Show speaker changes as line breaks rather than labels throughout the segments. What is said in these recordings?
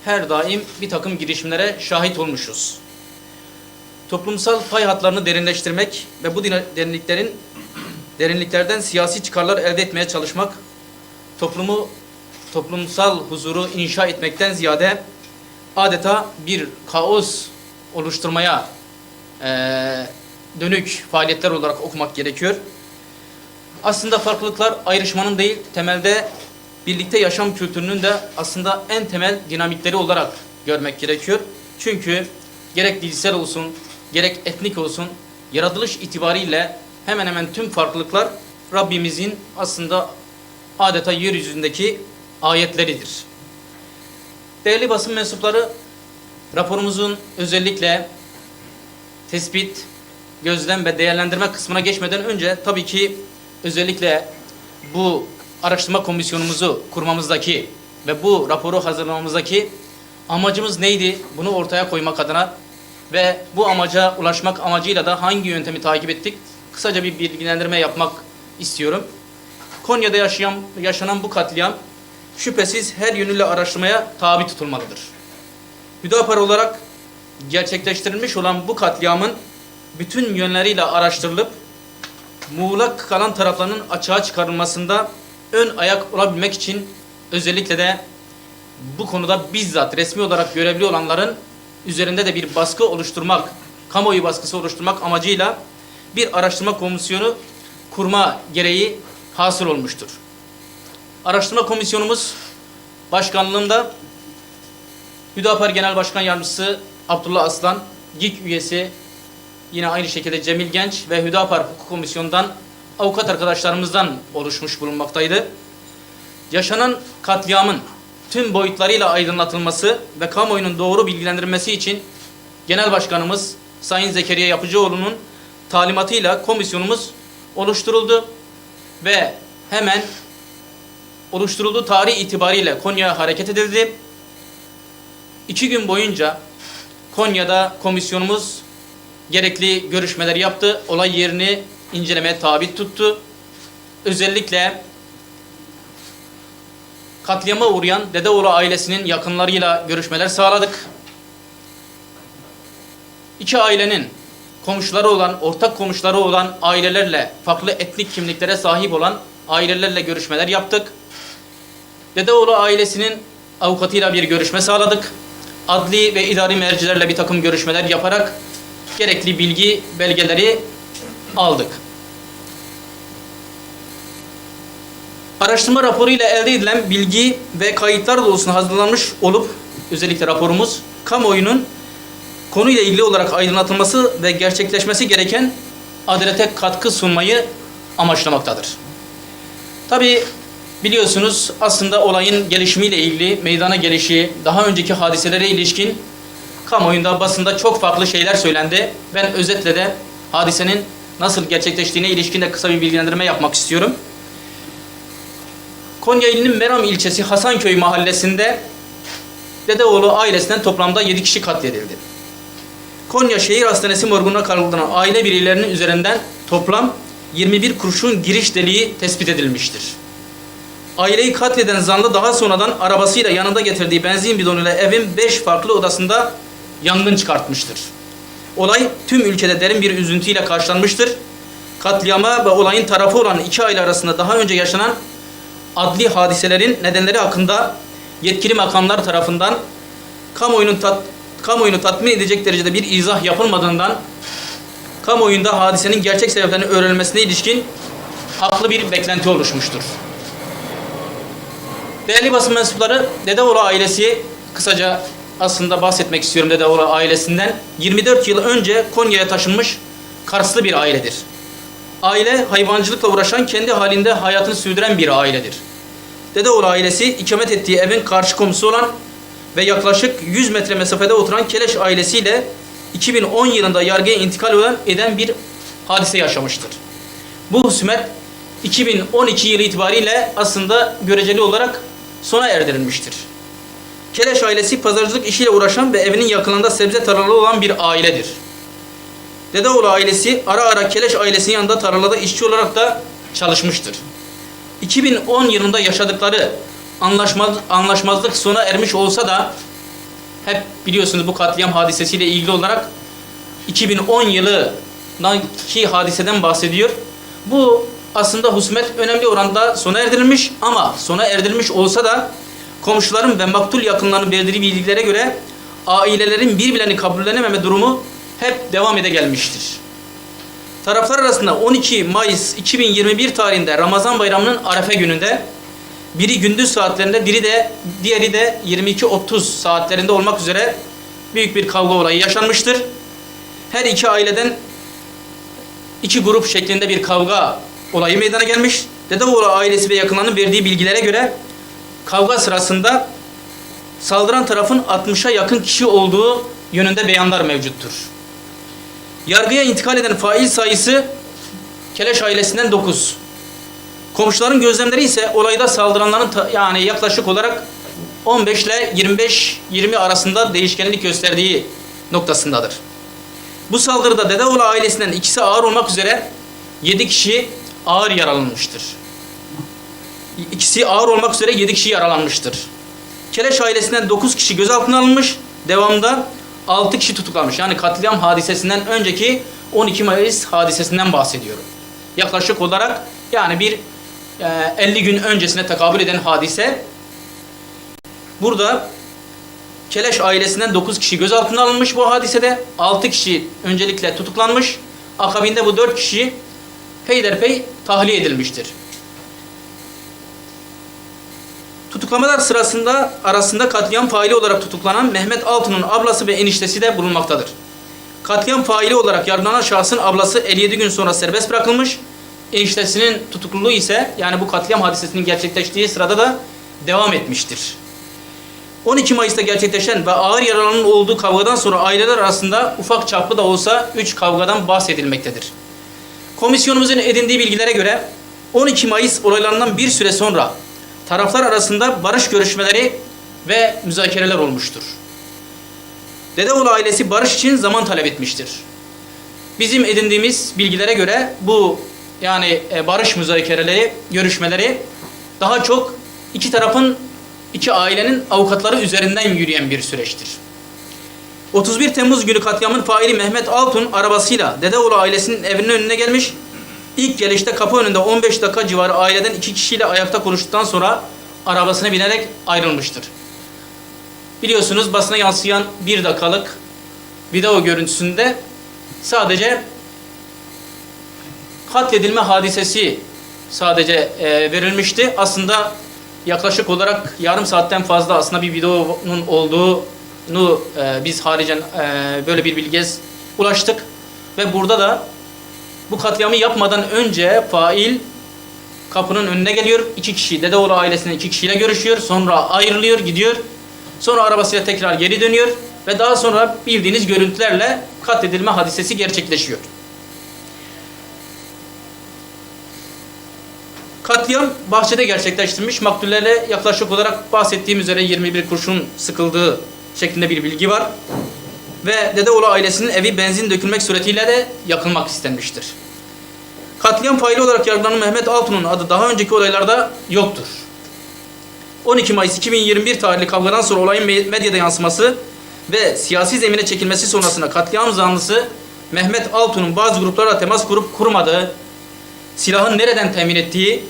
her daim bir takım girişimlere şahit olmuşuz. Toplumsal pay hatlarını derinleştirmek ve bu derinliklerden siyasi çıkarlar elde etmeye çalışmak, toplumsal huzuru inşa etmekten ziyade adeta bir kaos oluşturmaya dönük faaliyetler olarak okumak gerekiyor. Aslında farklılıklar ayrışmanın değil, temelde birlikte yaşam kültürünün de aslında en temel dinamikleri olarak görmek gerekiyor. Çünkü gerek dilsel olsun, gerek etnik olsun, yaratılış itibariyle hemen hemen tüm farklılıklar Rabbimizin aslında adeta yeryüzündeki ayetleridir. Değerli basın mensupları, raporumuzun özellikle tespit, gözlem ve değerlendirme kısmına geçmeden önce tabii ki özellikle bu araştırma komisyonumuzu kurmamızdaki ve bu raporu hazırlamamızdaki amacımız neydi? Bunu ortaya koymak adına ve bu amaca ulaşmak amacıyla da hangi yöntemi takip ettik? Kısaca bir bilgilendirme yapmak istiyorum. Konya'da yaşanan bu katliam şüphesiz her yönüyle araştırmaya tabi tutulmalıdır. Hüdapar olarak gerçekleştirilmiş olan bu katliamın bütün yönleriyle araştırılıp muğlak kalan taraflarının açığa çıkarılmasında ön ayak olabilmek için özellikle de bu konuda bizzat resmi olarak görevli olanların üzerinde de bir baskı oluşturmak, kamuoyu baskısı oluşturmak amacıyla bir araştırma komisyonu kurma gereği hasıl olmuştur. Araştırma komisyonumuz başkanlığında Hüdapar Genel Başkan Yardımcısı Abdullah Aslan, GİK üyesi yine aynı şekilde Cemil Genç ve Hüdapar Hukuk Komisyonu'ndan avukat arkadaşlarımızdan oluşmuş bulunmaktaydı. Yaşanan katliamın tüm boyutlarıyla aydınlatılması ve kamuoyunun doğru bilgilendirilmesi için Genel Başkanımız Sayın Zekeriya Yapıcıoğlu'nun talimatıyla komisyonumuz oluşturuldu ve hemen oluşturulduğu tarih itibariyle Konya'ya hareket edildi. 2 gün boyunca Konya'da komisyonumuz gerekli görüşmeler yaptı. Olay yerini incelemeye tabi tuttu. Özellikle katliama uğrayan Dedeoğlu ailesinin yakınlarıyla görüşmeler sağladık. İki ailenin komşuları olan, ortak komşuları olan ailelerle, farklı etnik kimliklere sahip olan ailelerle görüşmeler yaptık. Dedeoğlu ailesinin avukatıyla bir görüşme sağladık. Adli ve idari mercilerle bir takım görüşmeler yaparak gerekli bilgi belgeleri aldık. Araştırma raporuyla elde edilen bilgi ve kayıtlar doğrultusunda hazırlanmış olup özellikle raporumuz kamuoyunun konuyla ilgili olarak aydınlatılması ve gerçekleşmesi gereken adalete katkı sunmayı amaçlamaktadır. Tabii biliyorsunuz aslında olayın gelişimiyle ilgili meydana gelişi, daha önceki hadiselere ilişkin kamuoyunda, basında çok farklı şeyler söylendi. Ben özetle de hadisenin nasıl gerçekleştiğine ilişkin de kısa bir bilgilendirme yapmak istiyorum. Konya ilinin Meram ilçesi Hasanköy mahallesinde Dedeoğlu ailesinden toplamda 7 kişi katledildi. Konya Şehir Hastanesi morguna kaldırılan aile bireylerinin üzerinden toplam 21 kurşun giriş deliği tespit edilmiştir. Aileyi katleden zanlı daha sonradan arabasıyla yanında getirdiği benzin bidonuyla evin 5 farklı odasında yangın çıkartmıştır. Olay tüm ülkede derin bir üzüntüyle karşılanmıştır. Katliama ve olayın tarafı olan iki aile arasında daha önce yaşanan adli hadiselerin nedenleri hakkında yetkili makamlar tarafından kamuoyunu tatmin edecek derecede bir izah yapılmadığından kamuoyunda hadisenin gerçek sebeplerinin öğrenilmesine ilişkin haklı bir beklenti oluşmuştur. Değerli basın mensupları, Dedeoğlu ailesi, kısaca aslında bahsetmek istiyorum Dedeoğlu ailesinden. 24 yıl önce Konya'ya taşınmış Karslı bir ailedir. Aile hayvancılıkla uğraşan, kendi halinde hayatını sürdüren bir ailedir. Dedeoğlu ailesi ikamet ettiği evin karşı komşusu olan ve yaklaşık 100 metre mesafede oturan Keleş ailesiyle 2010 yılında yargıya intikal eden bir hadise yaşamıştır. Bu husumet 2012 yılı itibariyle aslında göreceli olarak sona erdirilmiştir. Keleş ailesi pazarcılık işiyle uğraşan ve evinin yakınında sebze tarlaları olan bir ailedir. Dedeoğlu ailesi ara ara Keleş ailesinin yanında tarlada işçi olarak da çalışmıştır. 2010 yılında yaşadıkları anlaşmazlık sona ermiş olsa da hep biliyorsunuz bu katliam hadisesiyle ilgili olarak 2010 yılındaki hadiseden bahsediyor. Bu aslında husumet önemli oranda sona erdirilmiş ama sona erdirilmiş olsa da komşuların ve maktul yakınlarının verdiği bilgilere göre ailelerin birbirlerini kabullenememe durumu hep devam ede gelmiştir. Taraflar arasında 12 Mayıs 2021 tarihinde Ramazan Bayramı'nın Arefe gününde biri gündüz saatlerinde diğeri de 22:30 saatlerinde olmak üzere büyük bir kavga olayı yaşanmıştır. Her iki aileden iki grup şeklinde bir kavga olayı meydana gelmiş. Dedeoğlu ailesi ve yakınlarının verdiği bilgilere göre kavga sırasında saldıran tarafın 60'a yakın kişi olduğu yönünde beyanlar mevcuttur. Yargıya intikal eden fail sayısı Keleş ailesinden 9. Komşuların gözlemleri ise olayda saldıranların yani yaklaşık olarak 15 ile 25-20 arasında değişkenlik gösterdiği noktasındadır. Bu saldırıda Dedeoğlu ailesinden ikisi ağır olmak üzere 7 kişi ağır yaralanmıştır. İkisi ağır olmak üzere 7 kişi yaralanmıştır. Keleş ailesinden 9 kişi gözaltına alınmış. Devamında 6 kişi tutuklanmış. Yani katliam hadisesinden önceki 12 Mayıs hadisesinden bahsediyorum. Yaklaşık olarak yani bir 50 gün öncesine tekabül eden hadise. Burada Keleş ailesinden 9 kişi gözaltına alınmış bu hadisede. 6 kişi öncelikle tutuklanmış. Akabinde bu 4 kişi peyderpey tahliye edilmiştir. Tutuklamalar sırasında arasında katliam faili olarak tutuklanan Mehmet Altun'un ablası ve eniştesi de bulunmaktadır. Katliam faili olarak yargılanan şahsın ablası 57 gün sonra serbest bırakılmış. Eniştesinin tutukluluğu ise yani bu katliam hadisesinin gerçekleştiği sırada da devam etmiştir. 12 Mayıs'ta gerçekleşen ve ağır yaralananın olduğu kavgadan sonra aileler arasında ufak çaplı da olsa 3 kavgadan bahsedilmektedir. Komisyonumuzun edindiği bilgilere göre 12 Mayıs olaylarından bir süre sonra taraflar arasında barış görüşmeleri ve müzakereler olmuştur. Dedeoğlu ailesi barış için zaman talep etmiştir. Bizim edindiğimiz bilgilere göre bu yani barış müzakereleri, görüşmeleri daha çok iki ailenin avukatları üzerinden yürüyen bir süreçtir. 31 Temmuz günü katliamın faili Mehmet Altun arabasıyla Dedeoğlu ailesinin evinin önüne gelmiş. İlk gelişte kapı önünde 15 dakika civarı aileden 2 kişiyle ayakta konuştuktan sonra arabasına binerek ayrılmıştır. Biliyorsunuz basına yansıyan 1 dakikalık video görüntüsünde sadece katledilme hadisesi verilmişti. Aslında yaklaşık olarak yarım saatten fazla aslında bir videonun olduğunu biz haricen böyle bir bilgiye ulaştık. Ve burada da bu katliamı yapmadan önce fail kapının önüne geliyor. 2 kişi, Dedeoğlu ailesinin 2 kişiyle görüşüyor. Sonra ayrılıyor, gidiyor. Sonra arabasıyla tekrar geri dönüyor. Ve daha sonra bildiğiniz görüntülerle katledilme hadisesi gerçekleşiyor. Katliam bahçede gerçekleştirilmiş. Maktullerle yaklaşık olarak bahsettiğim üzere 21 kurşun sıkıldığı şeklinde bir bilgi var. Ve Dedeoğlu ailesinin evi benzin dökülmek suretiyle de yakılmak istenmiştir. Katliam faili olarak yargılanan Mehmet Altun'un adı daha önceki olaylarda yoktur. 12 Mayıs 2021 tarihli kavgadan sonra olayın medyada yansıması ve siyasi zemine çekilmesi sonrasında katliam zanlısı Mehmet Altun'un bazı gruplarla temas kurup kurmadığı, silahın nereden temin ettiği,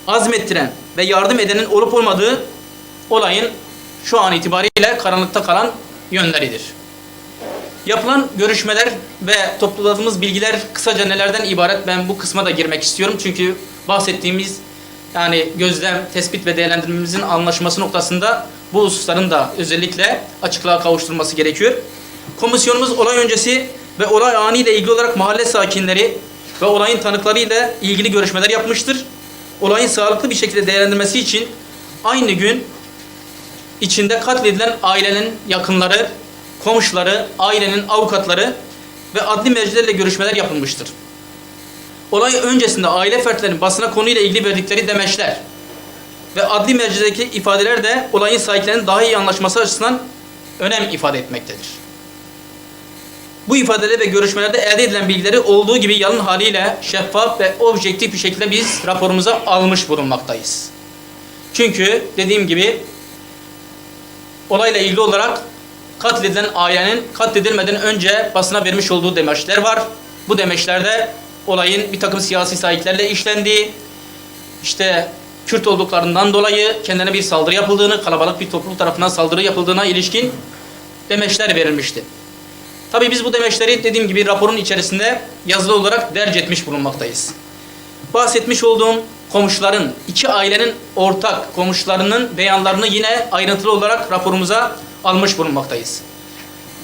azmettiren ve yardım edenin olup olmadığı olayın şu an itibariyle karanlıkta kalan yönleridir. Yapılan görüşmeler ve topladığımız bilgiler kısaca nelerden ibaret, ben bu kısma da girmek istiyorum. Çünkü bahsettiğimiz yani gözlem, tespit ve değerlendirmemizin anlaşılması noktasında bu hususların da özellikle açıklığa kavuşturulması gerekiyor. Komisyonumuz olay öncesi ve olay anı ile ilgili olarak mahalle sakinleri ve olayın tanıkları ile ilgili görüşmeler yapmıştır. Olayın sağlıklı bir şekilde değerlendirmesi için aynı gün içinde katledilen ailenin yakınları, komşuları, ailenin avukatları ve adli mercilerle görüşmeler yapılmıştır. Olay öncesinde aile fertlerinin basına konuyla ilgili verdikleri demeçler ve adli mercideki ifadeler de olayın sahiplerinin daha iyi anlaşması açısından önem ifade etmektedir. Bu ifadeler ve görüşmelerde elde edilen bilgileri olduğu gibi yalın haliyle şeffaf ve objektif bir şekilde biz raporumuza almış bulunmaktayız. Çünkü dediğim gibi olayla ilgili olarak katledilen ailenin katledilmeden önce basına vermiş olduğu demeçler var. Bu demeçlerde olayın bir takım siyasi sahiplerle işlendiği, işte Kürt olduklarından dolayı kendine bir saldırı yapıldığını, kalabalık bir topluluk tarafından saldırı yapıldığına ilişkin demeçler verilmişti. Tabii biz bu demeçleri dediğim gibi raporun içerisinde yazılı olarak derc etmiş bulunmaktayız. Bahsetmiş olduğum komşuların, iki ailenin ortak komşularının beyanlarını yine ayrıntılı olarak raporumuza almış bulunmaktayız.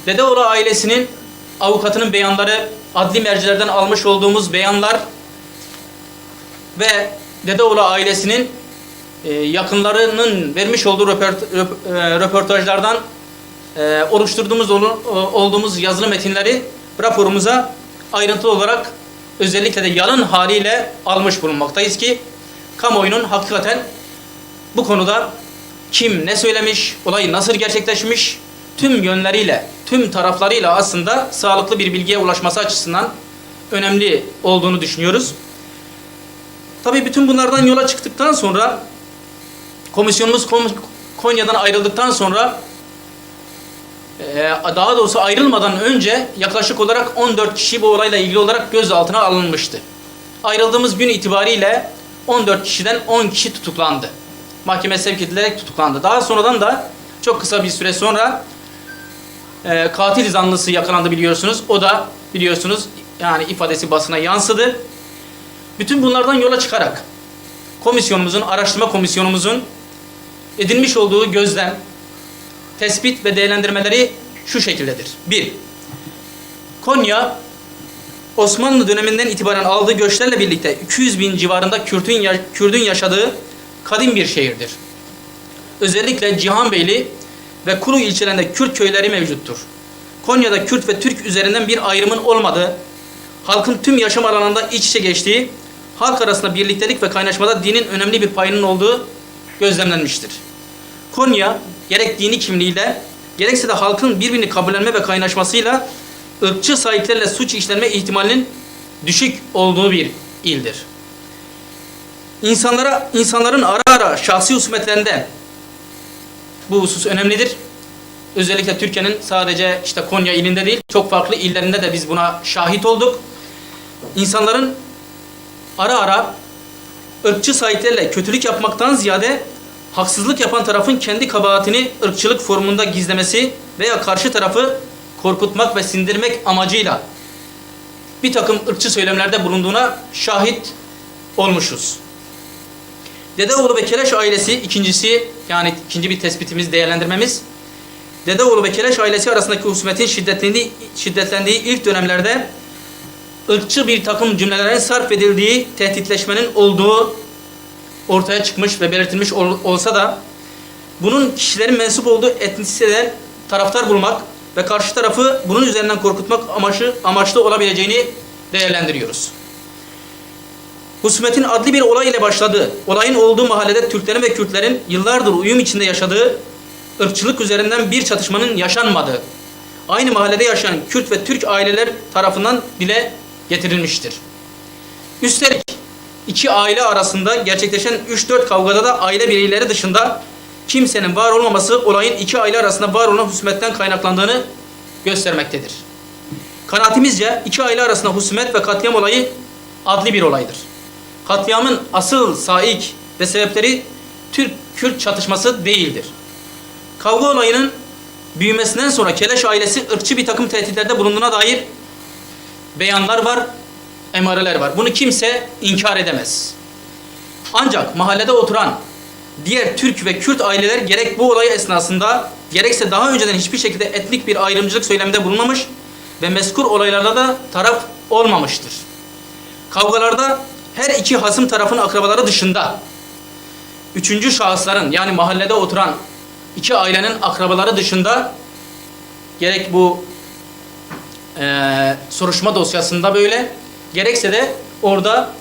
Dedeoğlu ailesinin avukatının beyanları, adli mercilerden almış olduğumuz beyanlar ve Dedeoğlu ailesinin yakınlarının vermiş olduğu röportajlardan olduğumuz yazılı metinleri raporumuza ayrıntılı olarak özellikle de yalın haliyle almış bulunmaktayız ki kamuoyunun hakikaten bu konuda kim ne söylemiş, olay nasıl gerçekleşmiş tüm yönleriyle, tüm taraflarıyla aslında sağlıklı bir bilgiye ulaşması açısından önemli olduğunu düşünüyoruz. Tabii bütün bunlardan yola çıktıktan sonra komisyonumuz Konya'dan ayrıldıktan sonra daha doğrusu ayrılmadan önce yaklaşık olarak 14 kişi bu olayla ilgili olarak gözaltına alınmıştı. Ayrıldığımız gün itibariyle 14 kişiden 10 kişi tutuklandı. Mahkemeye sevk edilerek tutuklandı. Daha sonradan da çok kısa bir süre sonra katil zanlısı yakalandı biliyorsunuz. O da biliyorsunuz yani ifadesi basına yansıdı. Bütün bunlardan yola çıkarak komisyonumuzun, araştırma komisyonumuzun edinmiş olduğu gözlem, tespit ve değerlendirmeleri şu şekildedir. 1. Konya, Osmanlı döneminden itibaren aldığı göçlerle birlikte 200 bin civarında Kürt'ün yaşadığı kadim bir şehirdir. Özellikle Cihanbeyli ve Kuru ilçelerinde Kürt köyleri mevcuttur. Konya'da Kürt ve Türk üzerinden bir ayrımın olmadığı, halkın tüm yaşam alanında iç içe geçtiği, halk arasında birliktelik ve kaynaşmada dinin önemli bir payının olduğu gözlemlenmiştir. Konya, gerek dini kimliğiyle, gerekse de halkın birbirini kabullenme ve kaynaşmasıyla ırkçı sahiplerle suç işlenme ihtimalinin düşük olduğu bir ildir. İnsanların ara ara şahsi husumetlerinde bu husus önemlidir. Özellikle Türkiye'nin sadece işte Konya ilinde değil, çok farklı illerinde de biz buna şahit olduk. İnsanların ara ara ırkçı sahiplerle kötülük yapmaktan ziyade haksızlık yapan tarafın kendi kabahatini ırkçılık formunda gizlemesi veya karşı tarafı korkutmak ve sindirmek amacıyla bir takım ırkçı söylemlerde bulunduğuna şahit olmuşuz. Dedeoğlu ve Keleş ailesi ikinci bir tespitimiz, değerlendirmemiz. Dedeoğlu ve Keleş ailesi arasındaki husumetin şiddetlendiği ilk dönemlerde ırkçı bir takım cümlelerin sarf edildiği, tehditleşmenin olduğu ortaya çıkmış ve belirtilmiş olsa da bunun kişilerin mensup olduğu etnisiteden taraftar bulmak ve karşı tarafı bunun üzerinden korkutmak amaçlı olabileceğini değerlendiriyoruz. Husumetin adli bir olay ile başladığı, olayın olduğu mahallede Türklerin ve Kürtlerin yıllardır uyum içinde yaşadığı, ırkçılık üzerinden bir çatışmanın yaşanmadığı, aynı mahallede yaşayan Kürt ve Türk aileler tarafından dile getirilmiştir. Üstelik iki aile arasında gerçekleşen 3-4 kavgada da aile bireyleri dışında kimsenin var olmaması olayın iki aile arasında var olan husumetten kaynaklandığını göstermektedir. Kanaatimizce iki aile arasında husumet ve katliam olayı adli bir olaydır. Katliamın asıl saik ve sebepleri Türk-Kürt çatışması değildir. Kavga olayının büyümesinden sonra Keleş ailesi ırkçı bir takım tehditlerde bulunduğuna dair beyanlar var, emareler var. Bunu kimse inkar edemez. Ancak mahallede oturan diğer Türk ve Kürt aileler gerek bu olay esnasında gerekse daha önceden hiçbir şekilde etnik bir ayrımcılık söyleminde bulunmamış ve mezkur olaylarda da taraf olmamıştır. Kavgalarda her iki hasım tarafın akrabaları dışında üçüncü şahısların yani mahallede oturan iki ailenin akrabaları dışında gerek bu soruşturma dosyasında böyle gerekse de orada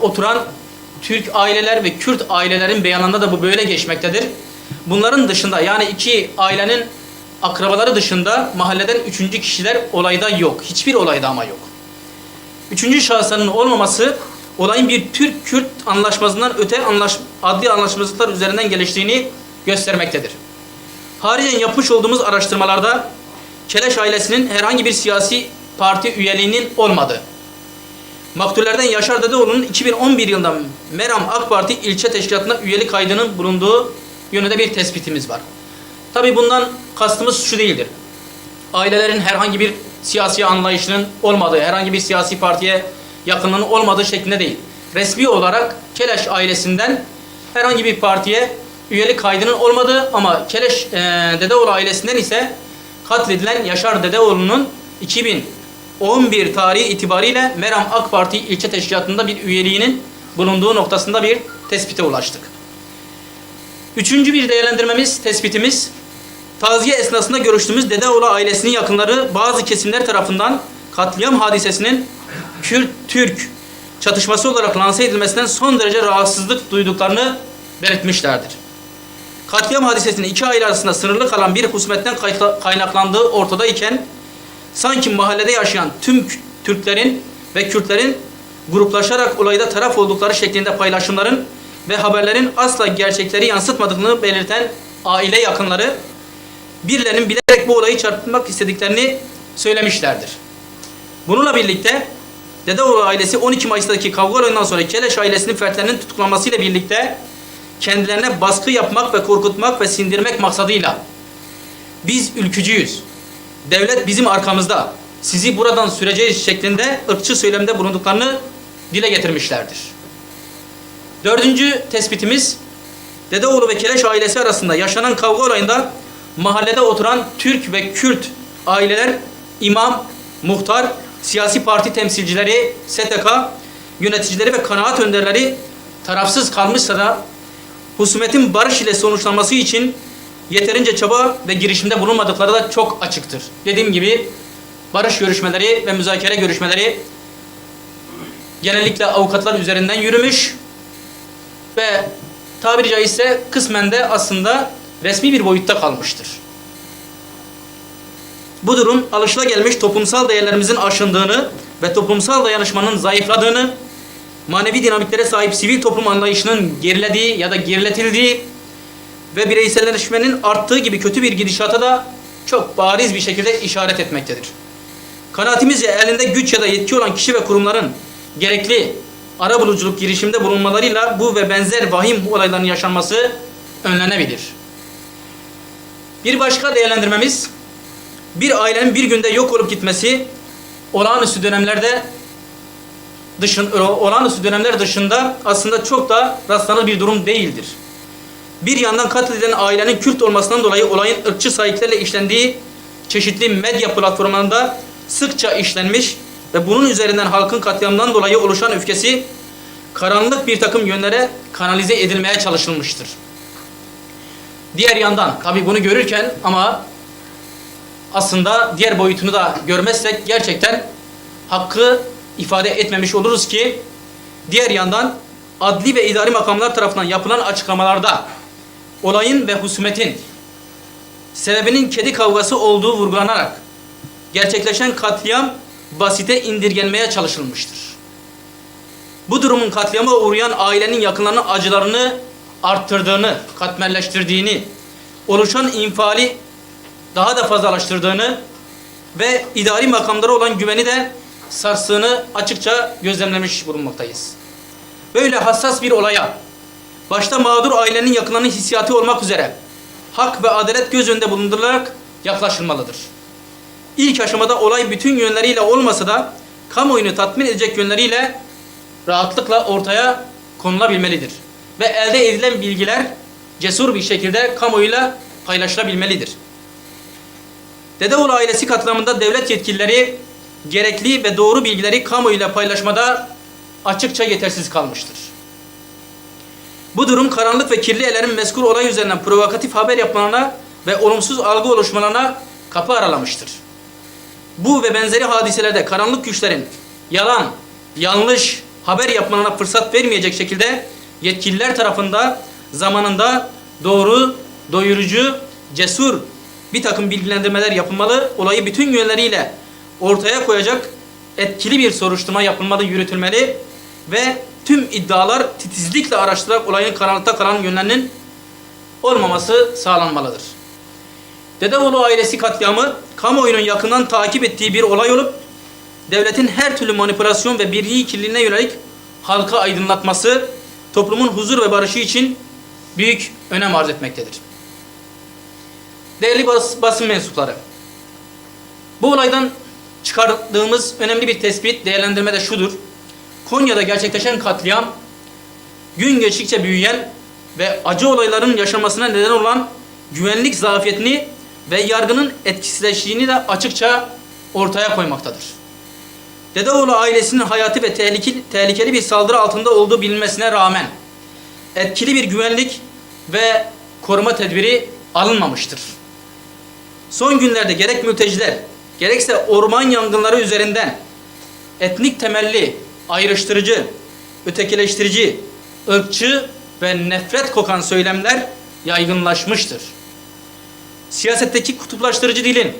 oturan Türk aileler ve Kürt ailelerin beyanında da bu böyle geçmektedir. Bunların dışında yani iki ailenin akrabaları dışında mahalleden üçüncü kişiler olayda yok. Hiçbir olayda ama yok. Üçüncü şahısların olmaması olayın bir Türk-Kürt anlaşmasından öte adli anlaşmazlıklar üzerinden geliştiğini göstermektedir. Haricen yapmış olduğumuz araştırmalarda Keleş ailesinin herhangi bir siyasi parti üyeliğinin olmadığı, maktullerden Yaşar Dedeoğlu'nun 2011 yılında Meram AK Parti ilçe teşkilatına üyelik kaydının bulunduğu yönünde bir tespitimiz var. Tabi bundan kastımız şu değildir. Ailelerin herhangi bir siyasi anlayışının olmadığı, herhangi bir siyasi partiye yakınlığının olmadığı şeklinde değil. Resmi olarak Keleş ailesinden herhangi bir partiye üyelik kaydının olmadığı ama Keleş Dedeoğlu ailesinden ise katledilen Yaşar Dedeoğlu'nun 2011 tarihi itibariyle Meram AK Parti ilçe teşkilatında bir üyeliğinin bulunduğu noktasında bir tespite ulaştık. Üçüncü bir değerlendirmemiz, tespitimiz, taziye esnasında görüştüğümüz Dedeoğlu ailesinin yakınları bazı kesimler tarafından katliam hadisesinin Kürt-Türk çatışması olarak lanse edilmesinden son derece rahatsızlık duyduklarını belirtmişlerdir. Katliam hadisesinin iki aile arasında sınırlı kalan bir husumetten kaynaklandığı ortadayken sanki mahallede yaşayan tüm Türklerin ve Kürtlerin gruplaşarak olayda taraf oldukları şeklinde paylaşımların ve haberlerin asla gerçekleri yansıtmadığını belirten aile yakınları birilerinin bilerek bu olayı çarpıtmak istediklerini söylemişlerdir. Bununla birlikte Dedeoğlu ailesi 12 Mayıs'taki kavga olayından sonra Keleş ailesinin fertlerinin tutuklanmasıyla birlikte kendilerine baskı yapmak ve korkutmak ve sindirmek maksadıyla biz ülkücüyüz, devlet bizim arkamızda, sizi buradan süreceğiz şeklinde ırkçı söylemde bulunduklarını dile getirmişlerdir. Dördüncü tespitimiz, Dedeoğlu ve Keleş ailesi arasında yaşanan kavga olayında mahallede oturan Türk ve Kürt aileler, imam, muhtar, siyasi parti temsilcileri, STK, yöneticileri ve kanaat önderleri tarafsız kalmışsa da husumetin barış ile sonuçlanması için yeterince çaba ve girişimde bulunmadıkları da çok açıktır. Dediğim gibi barış görüşmeleri ve müzakere görüşmeleri genellikle avukatlar üzerinden yürümüş ve tabiri caizse kısmen de aslında resmi bir boyutta kalmıştır. Bu durum alışılagelmiş toplumsal değerlerimizin aşındığını ve toplumsal dayanışmanın zayıfladığını, manevi dinamiklere sahip sivil toplum anlayışının gerilediği ya da geriletildiği ve bireyselleşmenin arttığı gibi kötü bir gidişata da çok bariz bir şekilde işaret etmektedir. Kanaatimizce elinde güç ya da yetki olan kişi ve kurumların gerekli arabuluculuk girişimde bulunmalarıyla bu ve benzer vahim olayların yaşanması önlenebilir. Bir başka değerlendirmemiz, bir ailenin bir günde yok olup gitmesi olağanüstü dönemler dışında aslında çok da rastlanır bir durum değildir. Bir yandan katledilen ailenin Kürt olmasından dolayı olayın ırkçı sahiplerle işlendiği çeşitli medya platformlarında sıkça işlenmiş ve bunun üzerinden halkın katliamdan dolayı oluşan öfkesi karanlık bir takım yönlere kanalize edilmeye çalışılmıştır. Diğer yandan tabi bunu görürken ama aslında diğer boyutunu da görmezsek gerçekten hakkı ifade etmemiş oluruz ki diğer yandan adli ve idari makamlar tarafından yapılan açıklamalarda olayın ve husumetin sebebinin kedi kavgası olduğu vurgulanarak gerçekleşen katliam basite indirgenmeye çalışılmıştır. Bu durumun katliama uğrayan ailenin yakınlarının acılarını arttırdığını, katmerleştirdiğini, oluşan infiali daha da fazlalaştırdığını ve idari makamlara olan güveni de sarstığını açıkça gözlemlemiş bulunmaktayız. Böyle hassas bir olaya, başta mağdur ailenin yakınlarının hissiyatı olmak üzere hak ve adalet göz önünde bulundurularak yaklaşılmalıdır. İlk aşamada olay bütün yönleriyle olmasa da kamuoyunu tatmin edecek yönleriyle rahatlıkla ortaya konulabilmelidir. Ve elde edilen bilgiler cesur bir şekilde kamuoyuyla paylaşılabilmelidir. Dedeoğlu ailesi katliamında devlet yetkilileri gerekli ve doğru bilgileri kamuoyuyla paylaşmada açıkça yetersiz kalmıştır. Bu durum karanlık ve kirli ellerin mezkur olay üzerinden provokatif haber yapmalarına ve olumsuz algı oluşmalarına kapı aralamıştır. Bu ve benzeri hadiselerde karanlık güçlerin yalan, yanlış haber yapmalarına fırsat vermeyecek şekilde yetkililer tarafından zamanında doğru, doyurucu, cesur bir takım bilgilendirmeler yapılmalı, olayı bütün yönleriyle ortaya koyacak etkili bir soruşturma yapılmalı, yürütülmeli ve tüm iddialar titizlikle araştırarak olayın karanlıkta kalan yönlerinin olmaması sağlanmalıdır. Dedeoğlu ailesi katliamı kamuoyunun yakından takip ettiği bir olay olup devletin her türlü manipülasyon ve birliği kirliliğine yönelik halka aydınlatması toplumun huzur ve barışı için büyük önem arz etmektedir. Değerli basın mensupları, bu olaydan çıkardığımız önemli bir tespit, değerlendirme de şudur. Konya'da gerçekleşen katliam, gün geçtikçe büyüyen ve acı olayların yaşanmasına neden olan güvenlik zafiyetini ve yargının etkisizleştiğini de açıkça ortaya koymaktadır. Dedeoğlu ailesinin hayati ve tehlikeli bir saldırı altında olduğu bilinmesine rağmen etkili bir güvenlik ve koruma tedbiri alınmamıştır. Son günlerde gerek mülteciler, gerekse orman yangınları üzerinden etnik temelli, ayrıştırıcı, ötekileştirici, ırkçı ve nefret kokan söylemler yaygınlaşmıştır. Siyasetteki kutuplaştırıcı dilin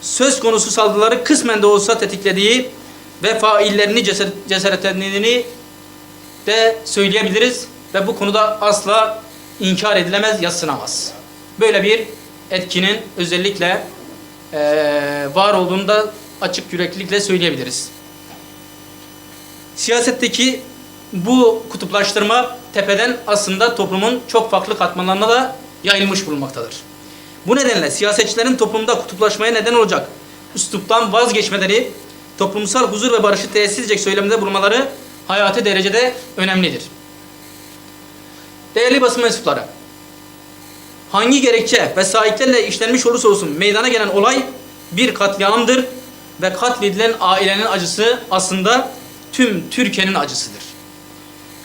söz konusu saldırıları kısmen de olsa tetiklediği ve faillerini cesaretlendiğini de söyleyebiliriz ve bu konuda asla inkar edilemez, yadsınamaz. Böyle bir etkinin özellikle var olduğunu da açık yüreklilikle söyleyebiliriz. Siyasetteki bu kutuplaştırma tepeden aslında toplumun çok farklı katmanlarına da yayılmış bulunmaktadır. Bu nedenle siyasetçilerin toplumda kutuplaşmaya neden olacak üsluptan vazgeçmeleri, toplumsal huzur ve barışı tesis edecek söylemde bulunmaları hayati derecede önemlidir. Değerli basın mensupları, hangi gerekçe ve sahiplerle işlenmiş olursa olsun meydana gelen olay bir katliamdır ve katledilen ailenin acısı aslında tüm Türkiye'nin acısıdır.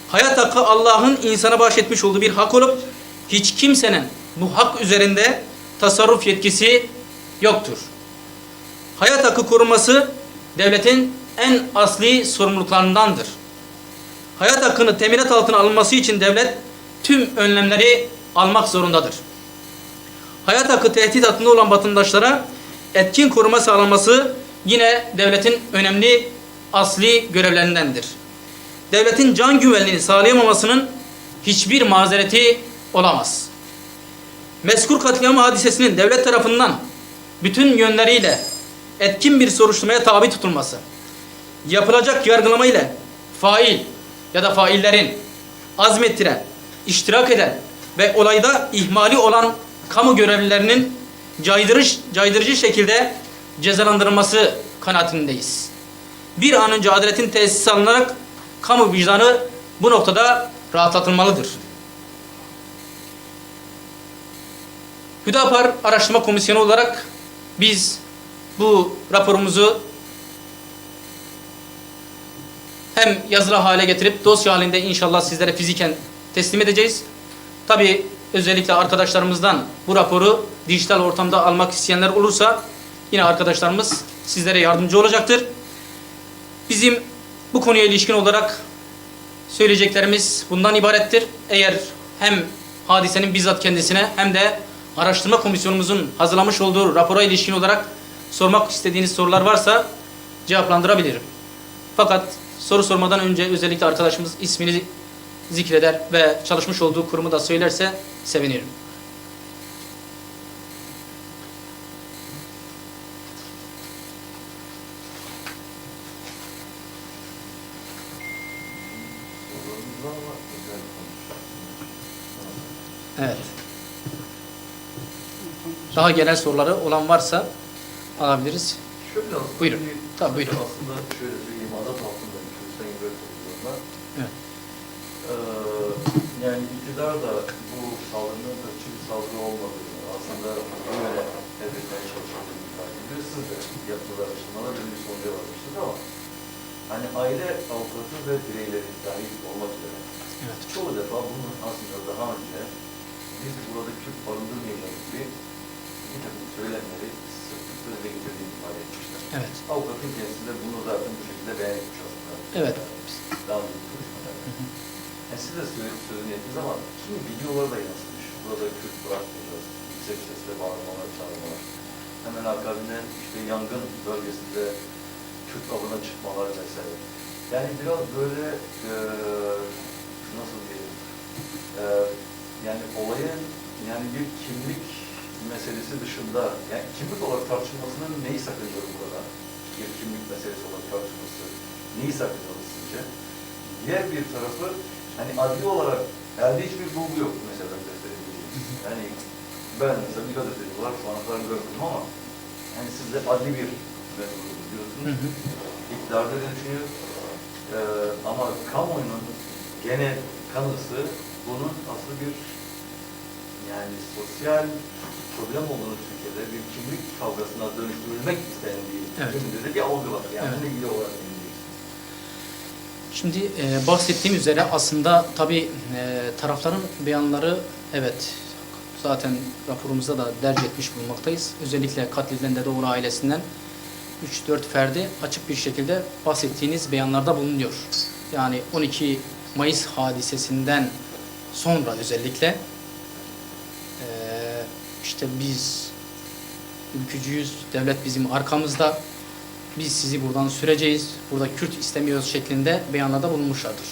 Hayat hakkı Allah'ın insana bahşetmiş olduğu bir hak olup hiç kimsenin bu hak üzerinde tasarruf yetkisi yoktur. Hayat hakkı korunması devletin en asli sorumluluklarındandır. Hayat hakkını teminat altına alınması için devlet tüm önlemleri almak zorundadır. Hayat hakkı tehdit altında olan vatandaşlara etkin koruma sağlanması yine devletin önemli asli görevlerindendir. Devletin can güvenliğini sağlayamamasının hiçbir mazereti olamaz. Mezkur katliam hadisesinin devlet tarafından bütün yönleriyle etkin bir soruşturmaya tabi tutulması, yapılacak yargılama ile fail ya da faillerin azmettiren, iştirak eden ve olayda ihmali olan kamu görevlilerinin caydırıcı şekilde cezalandırılması kanaatindeyiz. Bir an önce adaletin tesisi alınarak kamu vicdanı bu noktada rahatlatılmalıdır. Hüdapar Araştırma Komisyonu olarak biz bu raporumuzu hem yazılı hale getirip dosya halinde inşallah sizlere fiziken teslim edeceğiz. Tabii özellikle arkadaşlarımızdan bu raporu dijital ortamda almak isteyenler olursa yine arkadaşlarımız sizlere yardımcı olacaktır. Bizim bu konuya ilişkin olarak söyleyeceklerimiz bundan ibarettir. Eğer hem hadisenin bizzat kendisine hem de araştırma komisyonumuzun hazırlamış olduğu rapora ilişkin olarak sormak istediğiniz sorular varsa cevaplandırabilirim. Fakat soru sormadan önce özellikle arkadaşımız ismini zikreder ve çalışmış olduğu kurumu da söylerse sevinirim. Evet. Daha genel soruları olan varsa alabiliriz. Buyurun. Tabii buyurun.
Aslında şöyle söyleyeyim, adet altında Sayın böyle sorduğunda.
Evet.
Yani iktidar da bu saldırının ırkçı bir saldırı olmadığını aslında bu yöne hedeflemeye çalıştığını ifade ediyor. Siz de yaptığınız araştırmalar belli bir sonuca varmıştır ama hani aile avukatı ve bireyleri dahil olmak üzere çoğu defa bunun aslında daha önce biz burada Kürt barındırmayacağız gibi bir takım söylemleri sıklıkla dile getirdiğini ifade etmişler.
Evet.
Avukatın kendisi de bunu zaten bu şekilde beyan etmiş aslında.
Evet.
Daha büyük konuşmalarda. Yani siz de sözünü ettiniz ama kimi videoları da yansımış. Burada Kürt bırakmayacağız. Yüksek sesle bağırmalar, çağırmalar. Hemen akabinden işte yangın bölgesinde Kürt avına çıkmalar vesaire. Yani biraz böyle nasıl diyelim yani olayın yani bir kimlik meselesi dışında, yani kimlik olarak tartışılmasının neyi sakıncalı burada? Bir kimlik meselesi olarak tartışılması neyi sakıncalı sizce? Diğer bir tarafı, hani adli olarak elde hiçbir bulgu yok mesela gösterebileceğimiz. Yani ben mesela bir gazeteci olarak şu ana kadar gördüm ama yani siz de adli bir memuru biliyorsunuz. İktidarda dönüşüyor. Ama kamuoyunun genel kanısı bunun aslında bir yani sosyal problem olduğunu Türkiye'de bir kimlik kavgasına dönüştürülmek istendiği yönünde de bir algı var. Yani bununla ilgili olarak ne diyeceksiniz?
Şimdi bahsettiğim üzere aslında tabii tarafların beyanları evet zaten raporumuzda da derc etmiş bulunmaktayız. Özellikle katledilen Dedeoğlu ailesinden 3-4 ferdi açık bir şekilde bahsettiğiniz beyanlarda bulunuyor. Yani 12 Mayıs hadisesinden sonra özellikle işte biz ülkücüyüz, devlet bizim arkamızda, biz sizi buradan süreceğiz, burada Kürt istemiyoruz şeklinde beyanlarda bulunmuşlardır.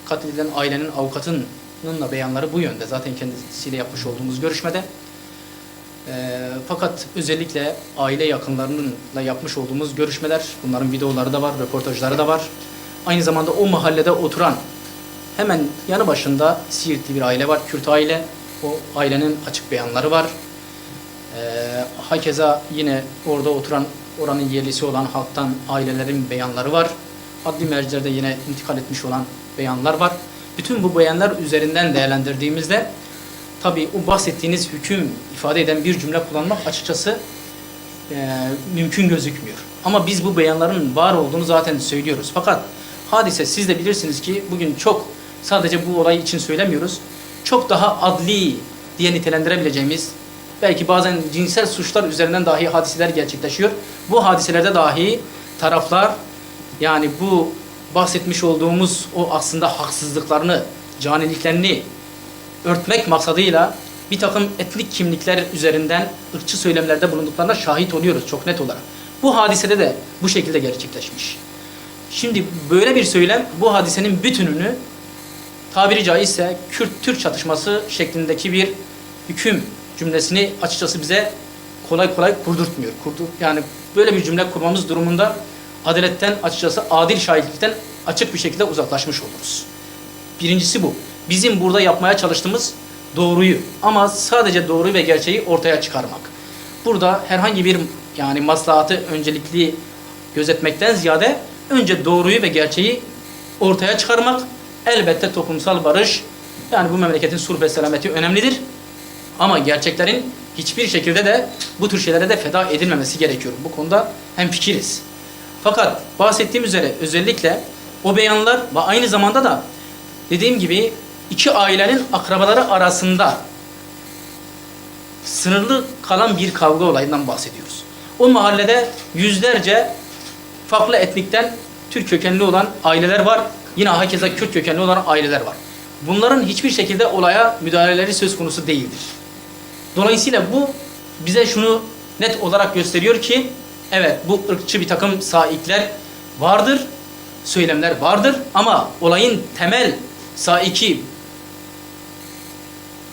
Katledilen ailenin avukatının da beyanları bu yönde. Zaten kendisiyle yapmış olduğumuz görüşmede. Fakat özellikle aile yakınlarıyla yapmış olduğumuz görüşmeler, bunların videoları da var, röportajları da var. Aynı zamanda o mahallede oturan, hemen yanı başında Siirtli bir aile var, Kürt aile. O ailenin açık beyanları var. Hakeza yine orada oturan, oranın yerlisi olan halktan ailelerin beyanları var. Adli mercilerde yine intikal etmiş olan beyanlar var. Bütün bu beyanlar üzerinden değerlendirdiğimizde tabii o bahsettiğiniz hüküm ifade eden bir cümle kullanmak açıkçası mümkün gözükmüyor. Ama biz bu beyanların var olduğunu zaten söylüyoruz. Fakat hadise, siz de bilirsiniz ki bugün çok, sadece bu olay için söylemiyoruz, çok daha adli diye nitelendirebileceğimiz, belki bazen cinsel suçlar üzerinden dahi hadiseler gerçekleşiyor. Bu hadiselerde dahi taraflar, yani bu bahsetmiş olduğumuz o aslında haksızlıklarını, caniliklerini örtmek maksadıyla bir takım etnik kimlikler üzerinden ırkçı söylemlerde bulunduklarına şahit oluyoruz çok net olarak. Bu hadisede de bu şekilde gerçekleşmiş. Şimdi böyle bir söylem bu hadisenin bütününü, tabiri caizse Kürt-Türk çatışması şeklindeki bir hüküm cümlesini açıkçası bize kolay kolay kurdurtmuyor. Yani böyle bir cümle kurmamız durumunda adaletten, açıkçası adil şahitlikten açık bir şekilde uzaklaşmış oluruz. Birincisi bu. Bizim burada yapmaya çalıştığımız doğruyu, ama sadece doğruyu ve gerçeği ortaya çıkarmak. Burada herhangi bir yani maslahatı öncelikli gözetmekten ziyade önce doğruyu ve gerçeği ortaya çıkarmak. Elbette toplumsal barış, yani bu memleketin sulh ve selameti önemlidir. Ama gerçeklerin hiçbir şekilde de bu tür şeylere de feda edilmemesi gerekiyor. Bu konuda hemfikiriz. Fakat bahsettiğim üzere özellikle o beyanlar ve aynı zamanda da dediğim gibi iki ailenin akrabaları arasında sınırlı kalan bir kavga olayından bahsediyoruz. O mahallede yüzlerce farklı etnikten Türk kökenli olan aileler var. Yine hakeza Kürt kökenli olan aileler var. Bunların hiçbir şekilde olaya müdahaleleri söz konusu değildir. Dolayısıyla bu bize şunu net olarak gösteriyor ki evet, bu ırkçı bir takım saikler vardır, söylemler vardır ama olayın temel saiki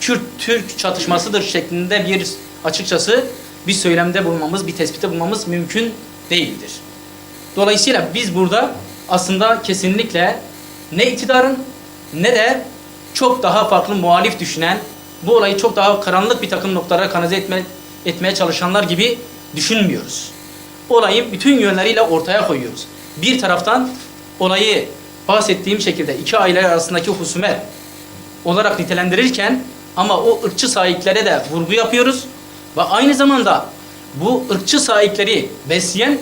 Kürt-Türk çatışmasıdır şeklinde bir açıkçası bir söylemde bulunmamız, bir tespitte bulunmamız mümkün değildir. Dolayısıyla biz burada aslında kesinlikle ne iktidarın ne de çok daha farklı muhalif düşünen, bu olayı çok daha karanlık bir takım noktalara kanalize etmeye çalışanlar gibi düşünmüyoruz. Olayı bütün yönleriyle ortaya koyuyoruz. Bir taraftan olayı bahsettiğim şekilde iki aile arasındaki husumet olarak nitelendirirken ama o ırkçı sahiklere de vurgu yapıyoruz ve aynı zamanda bu ırkçı sahipleri besleyen,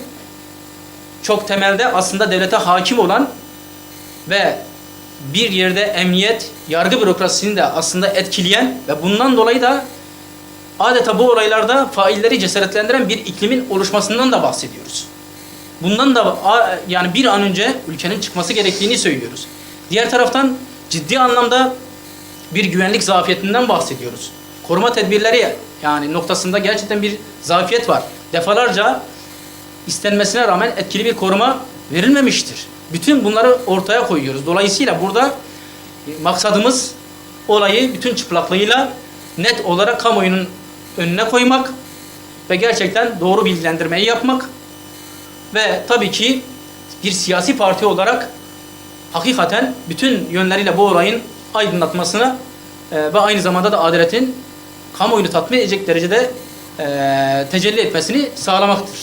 çok temelde aslında devlete hakim olan ve bir yerde emniyet, yargı bürokrasisini de aslında etkileyen ve bundan dolayı da adeta bu olaylarda failleri cesaretlendiren bir iklimin oluşmasından da bahsediyoruz. Bundan da yani bir an önce ülkenin çıkması gerektiğini söylüyoruz. Diğer taraftan ciddi anlamda bir güvenlik zafiyetinden bahsediyoruz. Koruma tedbirleri yani noktasında gerçekten bir zafiyet var. Defalarca istenmesine rağmen etkili bir koruma verilmemiştir. Bütün bunları ortaya koyuyoruz. Dolayısıyla burada maksadımız olayı bütün çıplaklığıyla net olarak kamuoyunun önüne koymak ve gerçekten doğru bilgilendirmeyi yapmak ve tabii ki bir siyasi parti olarak hakikaten bütün yönleriyle bu olayın aydınlatmasını ve aynı zamanda da adaletin kamuoyunu tatmin edecek derecede tecelli etmesini sağlamaktır.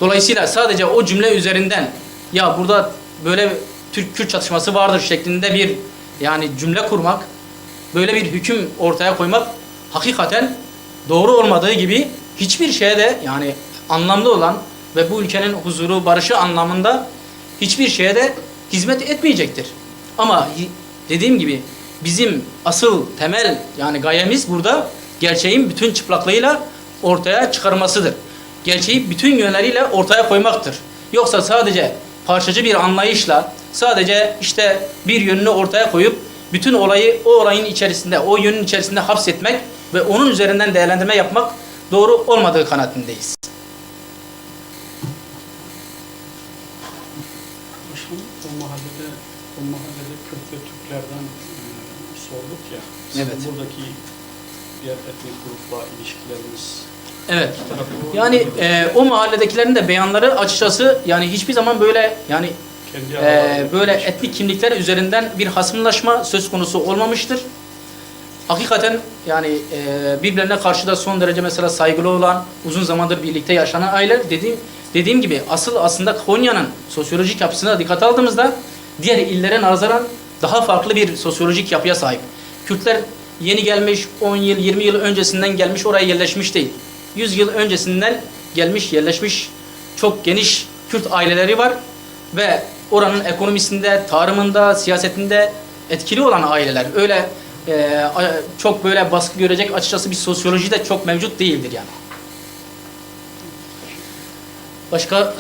Dolayısıyla sadece o cümle üzerinden ya burada böyle Türk-Kürt çatışması vardır şeklinde bir yani cümle kurmak, böyle bir hüküm ortaya koymak hakikaten doğru olmadığı gibi hiçbir şeye de yani anlamlı olan ve bu ülkenin huzuru, barışı anlamında hiçbir şeye de hizmet etmeyecektir. Ama dediğim gibi bizim asıl temel yani gayemiz burada gerçeğin bütün çıplaklığıyla ortaya çıkarılmasıdır. Gerçeği bütün yönleriyle ortaya koymaktır. Yoksa sadece parçacı bir anlayışla sadece işte bir yönünü ortaya koyup bütün olayı o olayın içerisinde, o yönün içerisinde hapsetmek ve onun üzerinden değerlendirme yapmak doğru olmadığı kanaatindeyiz.
O mahallede Kürt ve Türklerden sorduk ya.
Evet.
Buradaki diğer etnik grupla ilişkilerimiz.
Evet. Yani o mahalledekilerin de beyanları açıkçası yani hiçbir zaman böyle yani böyle etnik kimlikler üzerinden bir hasımlaşma söz konusu olmamıştır. Hakikaten yani birbirlerine karşı da son derece mesela saygılı olan, uzun zamandır birlikte yaşanan aileler dediğim gibi aslında Konya'nın sosyolojik yapısına dikkat aldığımızda diğer illere nazaran daha farklı bir sosyolojik yapıya sahip. Kürtler yeni gelmiş, 10 yıl, 20 yıl öncesinden gelmiş, oraya yerleşmiş değil. 100 yıl öncesinden gelmiş, yerleşmiş çok geniş Kürt aileleri var ve oranın ekonomisinde, tarımında, siyasetinde etkili olan aileler. Öyle çok böyle baskı görecek açıkçası bir sosyoloji de çok mevcut değildir yani. Başka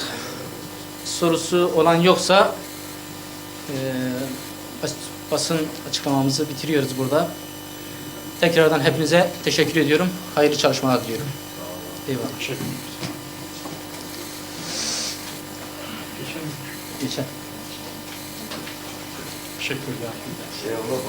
sorusu olan yoksa basın açıklamamızı bitiriyoruz burada. Tekrardan hepinize teşekkür ediyorum. Hayırlı çalışmalar diliyorum. Eyvallah. Geçen.
Teşekkürler.
Eyvallah.